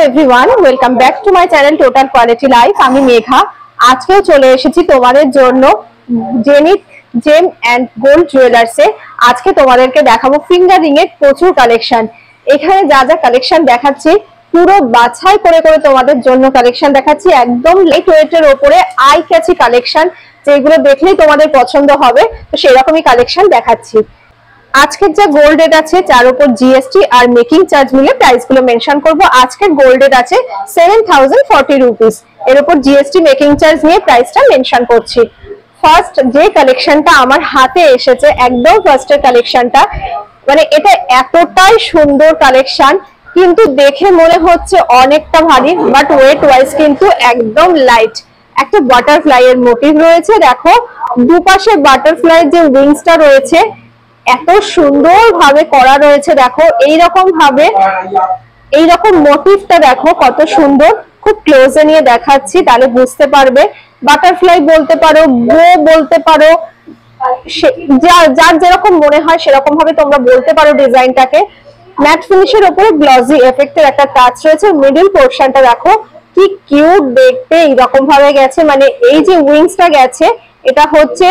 Everyone, welcome back to my channel total quality life. আমি মেঘা। আজকেও চলে এসেছি তোমাদের জন্য জেনিথ জেম অ্যান্ড গোল্ড জুয়েলার্সে। আজকে তোমাদেরকে দেখাবো ফিঙ্গার রিং এর প্রচুর কালেকশন। এখানে যা যা কালেকশন দেখাচ্ছি পুরো বাছাই করে করে তোমাদের জন্য কালেকশন দেখাচ্ছি, একদম লাইট ওয়েটের ওপরে আই ক্যাচি কালেকশন, যেগুলো দেখলেই তোমাদের পছন্দ হবে। তো সেরকমই কালেকশন দেখাচ্ছি। আজকের যে গোল্ড রেট আছে তার উপর জিএসটি আর মেকিং চার্জ মিলে প্রাইস গুলো মেনশন করব। আজকের গোল্ড রেট আছে 7040 রুপিস, এর উপর জিএসটি মেকিং চার্জ নিয়ে প্রাইসটা মেনশন করছি। ফার্স্ট যে কালেকশনটা আমার হাতে এসেছে, একদম ফার্স্টের কালেকশনটা, মানে এটা এতটাই সুন্দর কালেকশন, কিন্তু দেখে মনে হচ্ছে অনেকটা ভারী, বাট ওয়েট ওয়াইজ কিন্তু একদম লাইট। একটা বাটারফ্লাই এর মোটিভ রয়েছে, দেখো দুপাশে বাটারফ্লাই যে উইংসটা রয়েছে এত সুন্দর ভাবে করা রয়েছে। দেখো এইরকম ভাবে এইরকম মোটিভটা দেখো কত সুন্দর। খুব ক্লোজে নিয়ে দেখাচ্ছি তাহলে বুঝতে পারবে। বাটারফ্লাই বলতে পারো, বো বলতে পারো, যার যেরকম মনে হয় সেরকম ভাবে তোমরা বলতে পারো ডিজাইনটাকে। ম্যাট ফিনিশের উপরে গ্লসি এফেক্টের একটা টাচ রয়েছে। মিডল পোর্শনটা দেখো কি কিউট দেখতে, এইরকম ভাবে গেছে, মানে এই যে উইংসটা গেছে এটা হচ্ছে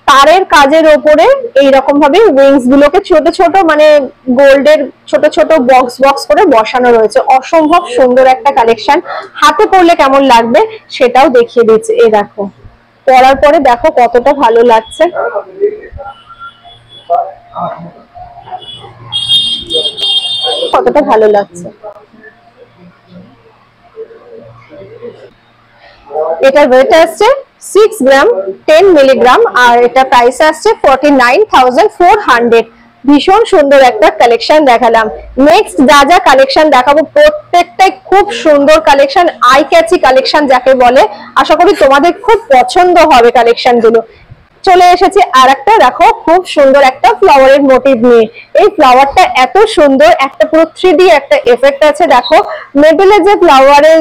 তারের কাজের উপরে এইরকম ভাবে উইংস গুলোকে ছোট ছোট মানে গোল্ডের ছোট ছোট বক্স বক্স করে বসানো রয়েছে। অসম্ভব সুন্দর একটা কালেকশন। হাতে পরলে কেমন লাগবে সেটাও দেখিয়ে দিচ্ছি। এই দেখো পরার পরে দেখো কতটা ভালো লাগছে। কতটা ভালো লাগছে। এটার ওয়েট আসছে 6 গ্রাম 10 মিলিগ্রাম, আর এটা প্রাইস আসছে 49,400। ভীষণ সুন্দর একটা কালেকশন দেখালাম। নেক্সট যা যা কালেকশন দেখাবো প্রত্যেকটাই খুব সুন্দর কালেকশন, আই ক্যাচি কালেকশন যাকে বলে। আশা করি তোমাদের খুব পছন্দ হবে কালেকশন গুলো। চলে এসেছি আর একটা, দেখো খুব সুন্দর একটা ফ্লাওয়ারের মোটিভ নিয়ে। এই ফ্লাওয়ারটা এত সুন্দর, একটা পুরো 3D একটা এফেক্ট আছে। দেখো মিডলে যে ফ্লাওয়ারের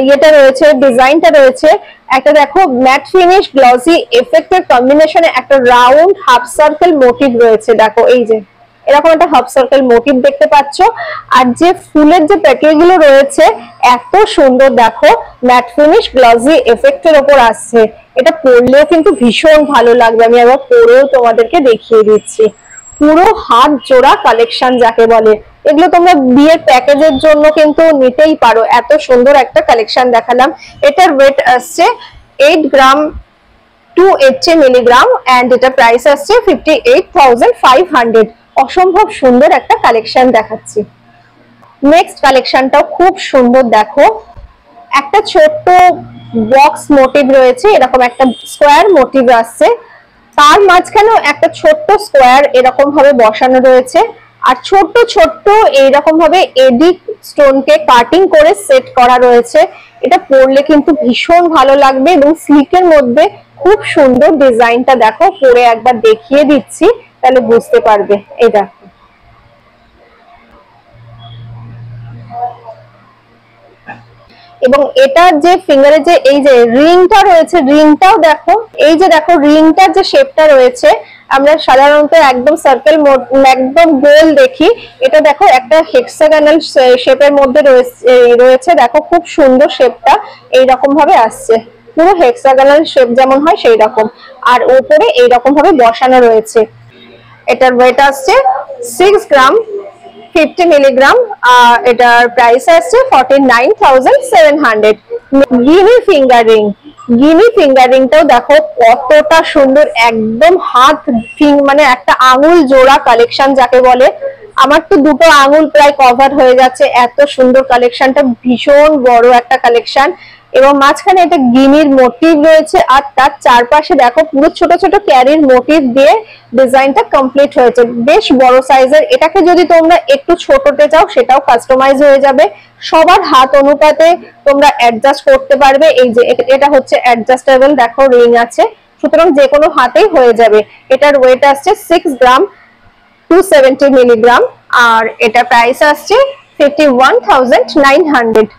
ইয়েটা রয়েছে, ডিজাইনটা রয়েছে, একটা দেখো ম্যাট ফিনিশ গ্লসি এফেক্টের কম্বিনেশনে একটা রাউন্ড হাফ সার্কেল মোটিভ রয়েছে। দেখো এই যে এরকম একটা হাফ সার্কেল মোটিভ দেখতে পাচ্ছ। আর যে ফুলের যে প্যাকেজ গুলো রয়েছে এত সুন্দর, দেখো ম্যাট ফিনিশ গ্লসি এফেক্টের উপর আসছে। এটা পরলেও কিন্তু ভীষণ ভালো লাগবে। আমি আবার পরেও তোমাদেরকে দেখিয়ে দিচ্ছি। পুরো হাত জোড়া কালেকশন যাকে বলে। এগুলো তোমরা বিয়ের প্যাকেজের জন্য কিন্তু নিতেই পারো। এত সুন্দর একটা কালেকশন দেখালাম। এটার ওয়েট আসছে 8 গ্রাম 280 মিলিগ্রাম, এন্ড এটা প্রাইস আসছে 58,500। অসম্ভব সুন্দর একটা কালেকশন দেখাচ্ছি। নেক্সট কালেকশনটাও খুব সুন্দর। দেখো একটা ছোট্ট বক্স মোটিভ রয়েছে, এরকম একটা স্কোয়ার মোটিভ আসছে, তার মাঝখানেও একটা ছোট্ট স্কোয়ার এরকম ভাবে বসানো রয়েছে। আর ছোট্ট ছোট্ট এইরকম ভাবে এডিক স্টোনকে কাটিং করে সেট করা রয়েছে। এটা পরলে কিন্তু ভীষণ ভালো লাগবে, এবং স্লিকের মধ্যে খুব সুন্দর ডিজাইনটা দেখো। পরে একবার দেখিয়ে দিচ্ছি তাহলে বুঝতে পারবে। এই দেখো এবং এটা যে ফিঙ্গারে যে এই যে রিংটা রয়েছে, রিংটাও দেখো, এই যে দেখো রিংটার যে শেপটা রয়েছে, আমরা সাধারণত একদম সার্কেল একদম গোল দেখি, এটা দেখো একটা হেক্সাগোনাল শেপের মধ্যে রয়েছে। দেখো খুব সুন্দর শেপটা এইরকম ভাবে আসছে, পুরো হেক্সাগোনাল শেপ যেমন হয় সেই রকম। আর উপরে এইরকম ভাবে বসানো রয়েছে। এটার ওয়েট আসছে 6 গ্রাম 50 মিলিগ্রাম, এটার প্রাইস আসছে 49,700। গিনি ফিঙ্গারিং, গিনি ফিঙ্গারিংটাও দেখো কতটা সুন্দর, একদম হাত মানে একটা আঙুল জোড়া কালেকশন যাকে বলে। আমার তো দুটো আঙুল প্রায় কভার হয়ে যাচ্ছে, এত সুন্দর কালেকশনটা। ভীষণ বড় একটা কালেকশন, এবং মাঝখানে একটা গিনির মোটিভ রয়েছে, আর তার চারপাশে দেখো পুরো ছোট ছোট ক্যারির মোটিভ দিয়ে ডিজাইনটা কমপ্লিট হয়েছে। বেশ বড় সাইজের। এটাকে যদি তোমরা একটু ছোটতে চাও সেটাও কাস্টমাইজ হয়ে যাবে। সবার হাত অনুপাতে তোমরা অ্যাডজাস্ট করতে পারবে। এই যে এটা হচ্ছে অ্যাডজাস্টেবল, দেখো রিং আছে, সুতরাং যে কোনো হাতেই হয়ে যাবে। এটার ওয়েট আসছে 6 গ্রাম 270 মিলিগ্রাম, আর এটা প্রাইস আসছে 51,900।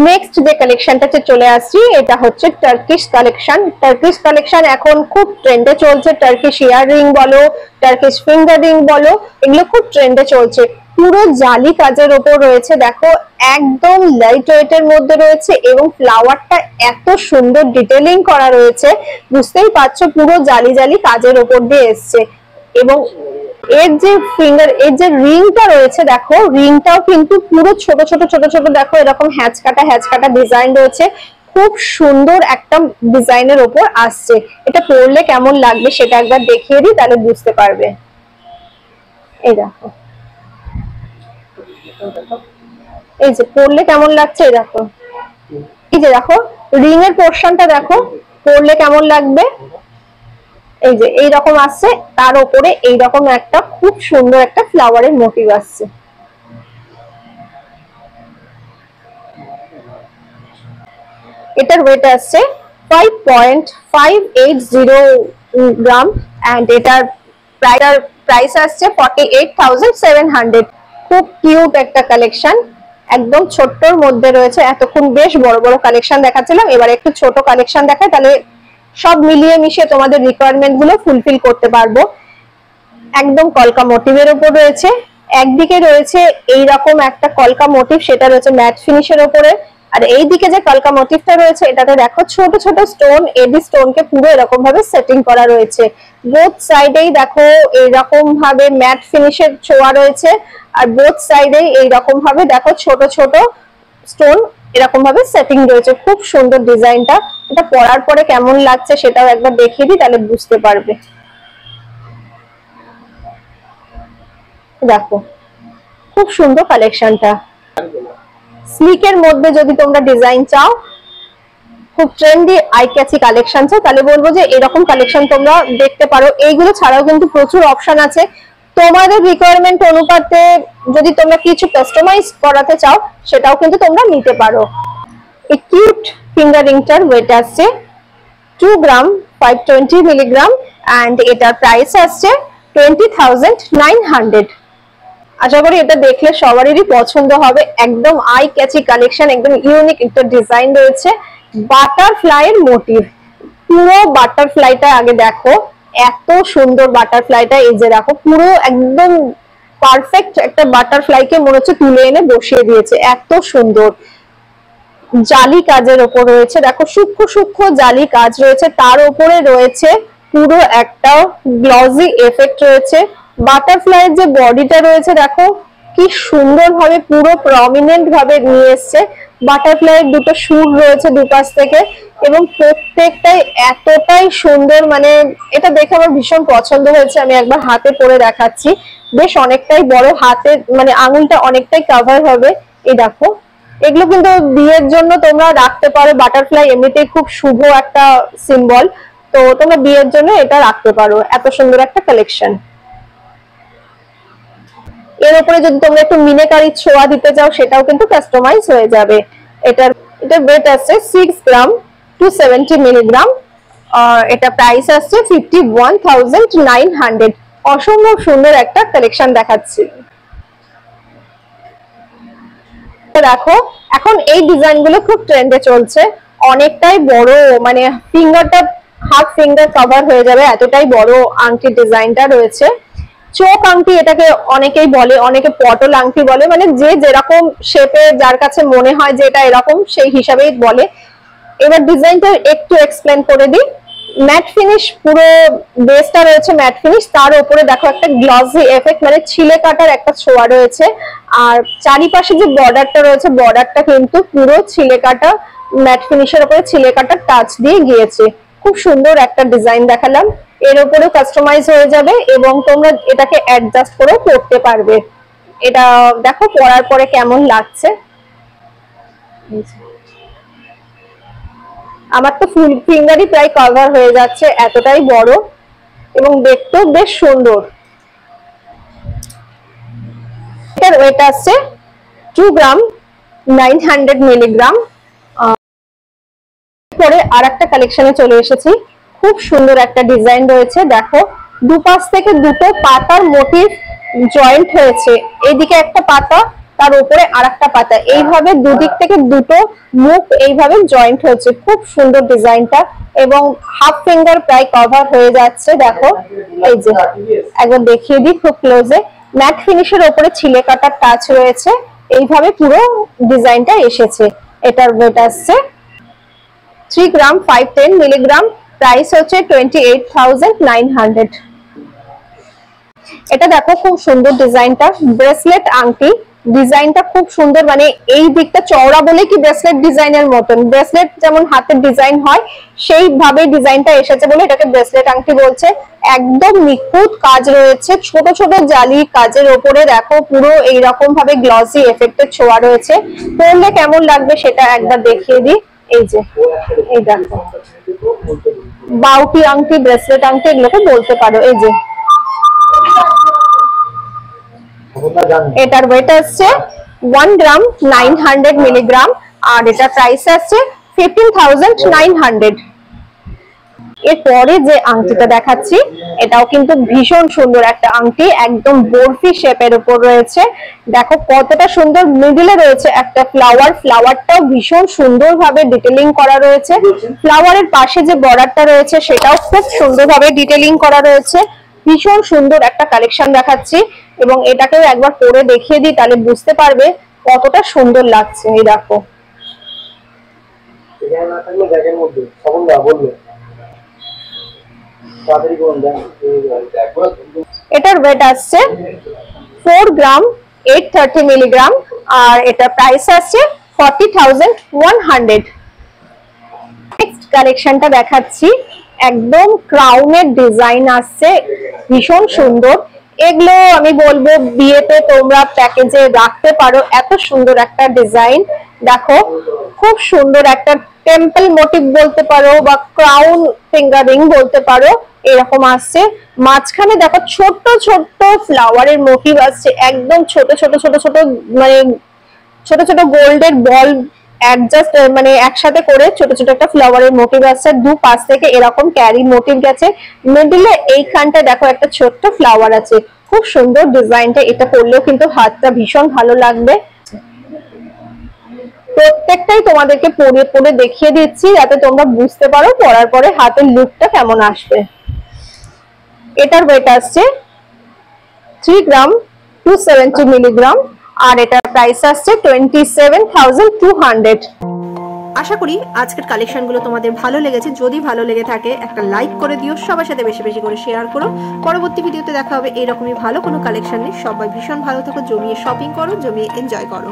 নেক্সট যে কালেকশনটাতে চলে আসছি এটা হচ্ছে টার্কিশ কালেকশন। টার্কিশ কালেকশন এখন খুব ট্রেন্ডে চলছে। টার্কিশ ইয়ার রিং বলো, টার্কিশ ফিঙ্গার রিং বলো, এগুলো খুব ট্রেন্ডে চলছে। পুরো জালি কাজের উপর রয়েছে, দেখো একদম লাইট ওয়েটের মধ্যে রয়েছে এবং ফ্লাওয়ারটা এত সুন্দর ডিটেইলিং করা রয়েছে, বুঝতেই পারছো পুরো জালি জালি কাজের উপর দিয়ে এসছে। এবং এর যে ফিঙ্গার, এর যে রিংটা রয়েছে, দেখো রিংটাও কিন্তু পুরো ছোট ছোট ছোট ছোট, দেখো এরকম হ্যাচ কাটা ডিজাইন রয়েছে, খুব সুন্দর একটা ডিজাইনের উপর আসছে। এটা পরলে কেমন লাগবে সেটা একবার দেখিয়ে দিই, তাহলে বুঝতে পারবে। এই দেখো, এই যে পরলে কেমন লাগছে, এই দেখো, এই যে দেখো রিং এর পোর্শনটা দেখো পরলে কেমন লাগবে, এই যে এইরকম আসছে, তার উপরে এইরকম একটা খুব সুন্দর একটা ফ্লাওয়ারের মোটিভ আসছে। এটার ওয়েট আসছে 5.580 গ্রাম এন্ড এটার প্রাইস আসছে 48,700। খুব কিউট একটা কালেকশন, একদম ছোট্টর মধ্যে রয়েছে। এতক্ষণ বেশ বড় বড় কালেকশন দেখাচ্ছিলাম, এবার একটু ছোট কালেকশন দেখাই, তাহলে সব মিলিয়ে মিশিয়ে তোমাদের রিকোয়ারমেন্ট গুলো ফুলফিল করতে পারবো। একদম কলকা মোটিভের উপর রয়েছে, একদিকে রয়েছে এইরকম একটা কলকা মোটিভ, সেটা রয়েছে ম্যাট ফিনিশের উপরে, আর এইদিকে যে কলকা মোটিভটা রয়েছে এটাতে দেখো ছোট ছোট স্টোন, এডি স্টোনকে পুরো এরকম ভাবে সেটিং করা রয়েছে। বোথ সাইডেই দেখো এইরকম ভাবে ম্যাট ফিনিশের ছোঁয়া রয়েছে, আর বোথ সাইডেই এইরকম ভাবে দেখো ছোট ছোট স্টোন এরকম ভাবে সেটিং রয়েছে। খুব সুন্দর ডিজাইনটা, এটা পরার পরে কেমন লাগছে সেটাও একবার দেখিয়ে দিই, তাহলে বুঝতে পারবে। দেখো খুব সুন্দর কালেকশনটা। স্লিকের মধ্যে যদি তোমরা ডিজাইন চাও, খুব ট্রেন্ডি আই ক্যাচি কালেকশন চাও, তাহলে বলবো যে এরকম কালেকশন তোমরা দেখতে পারো। এইগুলো ছাড়াও কিন্তু প্রচুর অপশন আছে, তোমাদের রিকোয়ারমেন্ট অনুপাতে যদি তোমরা কিছু কাস্টমাইজ করাতে চাও সেটাও কিন্তু তোমরা নিতে পারো। এই কিউট ফিঙ্গার রিংটার ওয়েট আসছে 2 গ্রাম 520 মিলিগ্রাম এন্ড এটার প্রাইস আসছে 20,900। আশা করি এটা দেখলে সবারই পছন্দ হবে, একদম আই ক্যাচি কালেকশন, একদম ইউনিক একটা ডিজাইন রয়েছে, বাটারফ্লাইয়ের মোটিভ। পুরো বাটারফ্লাইটা আগে দেখো, এত সুন্দর বাটারফ্লাইটা, এই যে দেখো পুরো একদম পারফেক্ট একটা বাটারফ্লাইকে মনে হচ্ছে তুলে এনে বসিয়ে দিয়েছে, এত সুন্দর। জালি কাজের ওপর রয়েছে, দেখো সূক্ষ্ম সূক্ষ্ম জালি কাজ রয়েছে, তার উপরে রয়েছে পুরো একটা গ্লসি এফেক্ট রয়েছে। বাটারফ্লাইয়ের যে বডিটা রয়েছে দেখো কি সুন্দর ভাবে পুরো প্রমিনেন্ট ভাবে নিয়ে এসছে। বাটারফ্লাইয়ের দুটো সুর রয়েছে দুপাশ থেকে এবং প্রত্যেকটাই এতটাই সুন্দর, মানে এটা দেখে আমার ভীষণ পছন্দ হয়েছে। আমি একবার হাতে পরে দেখাচ্ছি, বেশ অনেকটাই বড়, হাতে মানে আঙুলটা অনেকটাই কভার হবে। এই দেখো, এগুলো কিন্তু বিয়ের জন্য তোমরা রাখতে পারো। বাটারফ্লাই এমনিতেই খুব শুভ একটা সিম্বল, তো তোমরা বিয়ের জন্য এটা রাখতে পারো। এত সুন্দর একটা কালেকশন। এর উপরে যদি তোমরা একটু মিনাকারি ছোঁয়া দিতে চাও সেটাও কিন্তু কাস্টমাইজ হয়ে যাবে। এটার ওয়েট আছে 6 গ্রাম 270 মিলিগ্রাম, এটা প্রাইস আসছে 51,900। অসম্ভব সুন্দর একটা কালেকশন দেখাচ্ছি। দেখো এখন এই ডিজাইন গুলো খুব ট্রেন্ডে চলছে, অনেকটাই বড়, মানে ফিঙ্গারটা হাফ ফিঙ্গার কভার হয়ে যাবে এতটাই বড় আংটি ডিজাইনটা রয়েছে। চোখ আংটি এটাকে অনেকেই বলে, অনেকে পটল আংটি বলে, মানে যে যেরকম শেপে যার কাছে মনে হয় যে এটা এরকম সেই হিসাবেই বলে। এবার ডিজাইনটা একটু এক্সপ্লেন করে দিই। ম্যাট ফিনিশ, পুরো বেসটা রয়েছে ম্যাট ফিনিশ, তার উপরে দেখো একটা গ্লসি এফেক্ট, মানে ছিলে কাটার একটা ছোঁয়া রয়েছে। আর চারিপাশে যে বর্ডারটা রয়েছে, বর্ডারটা কিন্তু পুরো ছিলে কাটা, ম্যাট ফিনিশের উপরে ছিলে কাটার টাচ দিয়ে গিয়েছে। খুব সুন্দর একটা ডিজাইন দেখালাম, এর উপরেও কাস্টমাইজ হয়ে যাবে এবং তোমরা এটাকে অ্যাডজাস্ট করেও করতে পারবে। এটা দেখো পরার পরে কেমন লাগছে। আমার তো ফুল ফিঙ্গারই প্রায় কভার হয়ে যাচ্ছে, এতটাই বড় এবং দেখতেও বেশ সুন্দর। এটার ওয়েট আছে 2 গ্রাম 900 মিলিগ্রাম। পরে আরেকটা কালেকশনে চলে এসেছি, খুব সুন্দর একটা ডিজাইন রয়েছে। দেখো দুপাশ থেকে দুটো পাতার মোটিভ জয়েন্ট হয়েছে, এইদিকে একটা পাতা, তার উপরে আরেকটা পাতা, এইভাবে দুদিক থেকে দুটো মুখ এইভাবে জয়েন্ট হয়েছে। খুব সুন্দর ডিজাইনটা এবং হাফ ফিঙ্গার প্রায় কভার হয়ে যাচ্ছে। দেখো এই যে একবার দেখিয়ে দিই খুব ক্লোজে, ম্যাট ফিনিশের উপরে ছিলে কাটার টাচ রয়েছে, এইভাবে পুরো ডিজাইনটা এসেছে। এটার ওয়েট আসছে 3 গ্রাম 510 মিলিগ্রাম, প্রাইস হচ্ছে 28,900। এটা দেখো খুব সুন্দর ডিজাইনটা, ব্রেসলেট আংটি, ডিজাইনটা খুব সুন্দর, মানে এই দিকটা চওড়া বলে কি ব্রেসলেট ডিজাইনের মতন, ব্রেসলেট যেমন হাতের ডিজাইন হয় সেইভাবে ডিজাইনটা এসেছে বলে এটাকে ব্রেসলেট আংটি বলছে। একদম নিখুঁত কাজ রয়েছে, ছোট ছোট জালি কাজের ওপরে দেখো পুরো এইরকম ভাবে গ্লসি এফেক্টের ছোঁয়া রয়েছে। পরলে কেমন লাগবে সেটা একবার দেখিয়ে দিই। এই যে এই দেখো বাউটি আংটি, ব্রেসলেট আংটি এগুলোকে বলতে পারো। এই যে এটার ওয়েট আসছে 1 গ্রাম 900 মিলিগ্রাম, আর এটা প্রাইস আসছে 15,900। এরপরে যে আংটিটা দেখাচ্ছি এটাও কিন্তু ভীষণ সুন্দর একটা আংটি, একদম বরফি শেপের উপর রয়েছে। দেখো কতটা সুন্দর, মিডিলে রয়েছে একটা ফ্লাওয়ার, ফ্লাওয়ারটাও ভীষণ সুন্দর ভাবে ডিটেলিং করা রয়েছে। ফ্লাওয়ারের পাশে যে বর্ডারটা রয়েছে সেটাও খুব সুন্দর ভাবে ডিটেলিং করা রয়েছে। ভীষণ সুন্দর একটা কালেকশন দেখাচ্ছি, এবং এটাকেও একবার পরে দেখিয়ে দিই তাহলে বুঝতে পারবে কতটা সুন্দর লাগছে। এই দেখো এটার ওয়েট আসছে 4 গ্রাম 830 মিলিগ্রাম, আর এটা প্রাইস আসছে 40,100। নেক্সট কালেকশনটা দেখাচ্ছি, একদম ক্রাউনের ডিজাইন আসছে, ভীষণ সুন্দর। এগুলো আমি বলবো বিয়েতে তোমরা প্যাকেজে রাখতে পারো, এত সুন্দর একটা ডিজাইন। দেখো খুব সুন্দর একটা টেম্পল মোটিভ বলতে পারো বা ক্রাউন ফিঙ্গারিং বলতে পারো, এরকম আসছে। মাঝখানে দেখো ছোট ছোট ফ্লাওয়ারের মোটিভ আসছে, একদম ছোট ছোট ছোট ছোট মানে ছোট ছোট গোল্ডের বল অ্যাডজাস্ট মানে একসাথে করে ছোট ছোট একটা ফ্লাওয়ারের মোটিভ আসছে। দু পাশ থেকে এরকম ক্যারি মোটিভ গেছে, মিডলে এইখানটা দেখো একটা ছোট্ট ফ্লাওয়ার আছে। খুব সুন্দর ডিজাইনটা, এটা পরলেও কিন্তু হাতটা ভীষণ ভালো লাগবে। প্রত্যেকটাই তোমাদেরকে পরে পরে দেখিয়ে দিচ্ছি যাতে তোমরা বুঝতে পারো পরার পরে হাতের লুকটা কেমন আসবে। এটার ওয়েট আসছে 3 গ্রাম 270 মিলিগ্রাম, আর এটার প্রাইস আসছে 27,200। আশা করি আজকের কালেকশনগুলো তোমাদের ভালো লেগেছে। যদি ভালো লেগে থাকে একটা লাইক করে দিও, সবার সাথে বেশি বেশি করে শেয়ার করো। পরবর্তী ভিডিওতে দেখা হবে এইরকমই ভালো কোনো কালেকশন নিয়ে। সবাই ভীষণ ভালো থাকো, জমিয়ে শপিং করো, জমিয়ে এনজয় করো।